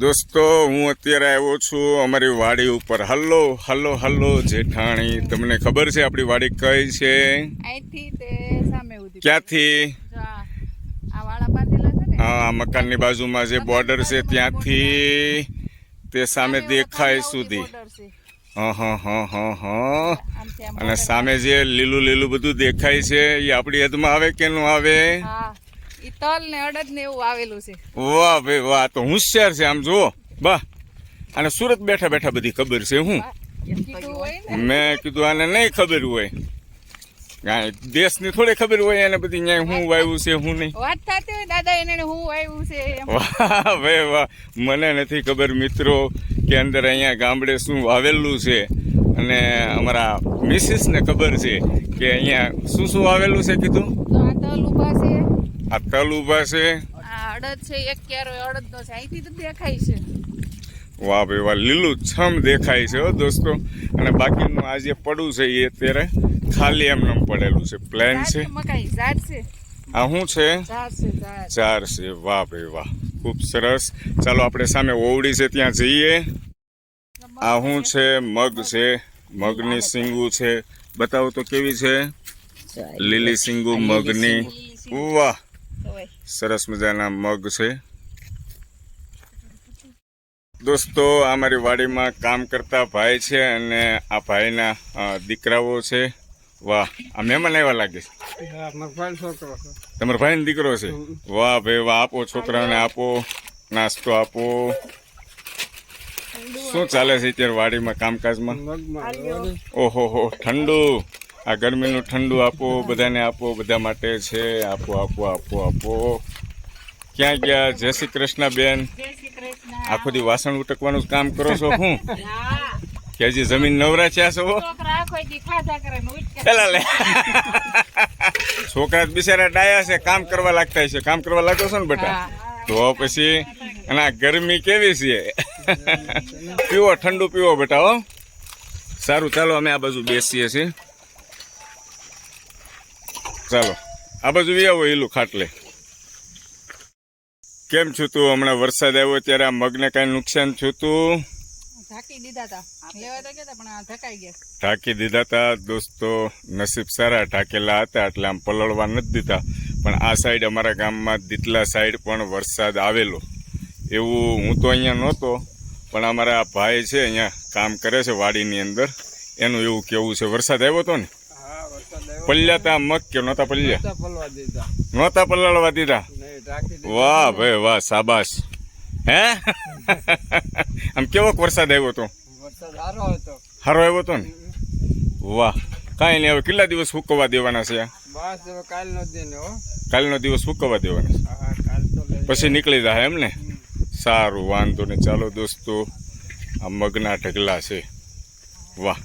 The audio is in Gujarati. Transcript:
દોસ્તો હું અત્યારે આવ્યો છું અમારી વાડી ઉપર. હલ્લો હલ્લો હલ્લો જેઠાણી, તમને ખબર છે આપણી વાડી કઈ છે? અહીંથી તે સામે ઉધી. ક્યાંથી? આ વાળા બાંધેલા છે ને, હા, મકાનની બાજુમાં જે બોર્ડર છે ત્યાંથી તે સામે દેખાય સુધી. હા હા હા હા હા. અને સામે જે લીલું લીલું બધું દેખાય છે એ આપણી હદમાં આવે કે ન આવે? હા, ઈ તલ ને અડદ ને એવું આવેલું છે. વાહ ભાઈ વાહ, તો હોશિયાર છે આમ જુઓ બા. અને સુરત બેઠા બેઠા બધી ખબર છે. હું કીધું હોય ને, મેં કીધું આને નહીં ખબર હોય, દેશની થોડી ખબર હોય એને બધી ન્યાય હું વાવ્યું છે હું નહીં. વાત થતી હોય દાદા એને હું આવ્યું છે એમ. વાહ ભાઈ વાહ, મને નથી ખબર મિત્રો કે અંદર અહીંયા ગામડે શું વાવેલું છે. અને અમારા મિસિસને ખબર છે કે અહીંયા શું શું વાવેલું છે કીધું. તો આ તલ ઊભા છે, આ તલ ઊભા છે, આ અડદ છે, એક ક્યારો અડદ નો છે, અહીંથી તો દેખાય છે. વાહ ભાઈ વાહ, લીલું છમ દેખાય છે હો દોસ્તો. અને બાકીનું આ જે પડું છે એ અત્યારે ખાલી એમને પડેલું છે, પ્લેન છે. મકાઈ ઝાડ છે, આ શું છે? ઝાડ છે, ઝાડ. ચાર છે. વાહ ભાઈ વાહ, ખૂબ સરસ. ચાલો આપણે સામે ઓવડી છે ત્યાં જઈએ. આ શું છે? મગ છે, મગની સિંગુ છે. બતાવો તો કેવી છે? લીલી સિંગુ મગની. વાહ, સરસ મજાના મગ છે. દોસ્તો અમારી વાડીમાં કામ કરતા ભાઈ છે અને આ ભાઈના દીકરાઓ છે. વાહ, આ મહેમાન આવ્યા લાગે છે. તમારા ભાઈનો દીકરો છે? વાહ ભાઈ વાહ, આપો છોકરાઓને આપો, નાસ્તો આપો. શું ચાલે છે અત્યારે વાડીમાં કામકાજમાં? ઓહો હો, ઠંડુ. આ ગરમીનું ઠંડુ આપો, બધાને આપો, બધા માટે છે. આપો આપો આપો આપો. ક્યાં ગયા? જય શ્રી કૃષ્ણ બેન. આખો દી વાસણ ઉટકવાનું જ કામ કરો છો હું? કે હજી જમીન નવરા થયા છો? પેલા લે, છોકરા બિચારા ડાયા છે, કામ કરવા લાગતા છે. કામ કરવા લાગો છો ને બેટા? તો પછી અને આ ગરમી કેવી છે? પીવો, ઠંડુ પીવો બેટા હો. સારું, ચાલો અમે આ બાજુ બેસીએ છીએ. ચાલો આ બાજુ આવો, એલું ખાટલે. કેમ છું તું? હમણાં વરસાદ આવ્યો ત્યારે આ મગને કાંઈ નુકસાન થયું તું? ઢાંકી દીધા હતા, લેવા તો ગયા પણ ઢકાઈ ગયા. ઢાંકી દીધા હતા દોસ્તો. નસીબ સારા, ઢાંકેલા હતા એટલે આમ પલળવા નથી દીધા. પણ આ સાઈડ અમારા ગામમાં દીતલા સાઈડ પણ વરસાદ આવેલો. એવું હું તો અહીંયા નહોતો, પણ અમારા ભાઈ છે અહીંયા કામ કરે છે વાડીની અંદર, એનું એવું કેવું છે. વરસાદ આવ્યો હતો ને? પલ્યા તા મગ કે નહોતા પલ્યા? નહોતા પલળવા દીધા. વાહ ભાઈ વાહ, શાબાશ. હે આમ કેવો વરસાદ આવ્યો હતો? સારો આવ્યો હતો ને? વાહ, કાંઈ નહીં. હવે કેટલા દિવસ સૂકવવા દેવાના છે? કાલનો દિવસ સૂકવવા દેવાના છે, પછી નીકળી જાય એમ ને? સારું, વાંધો ને. ચાલો દોસ્તો, આ મગના ઢગલા છે. વાહ.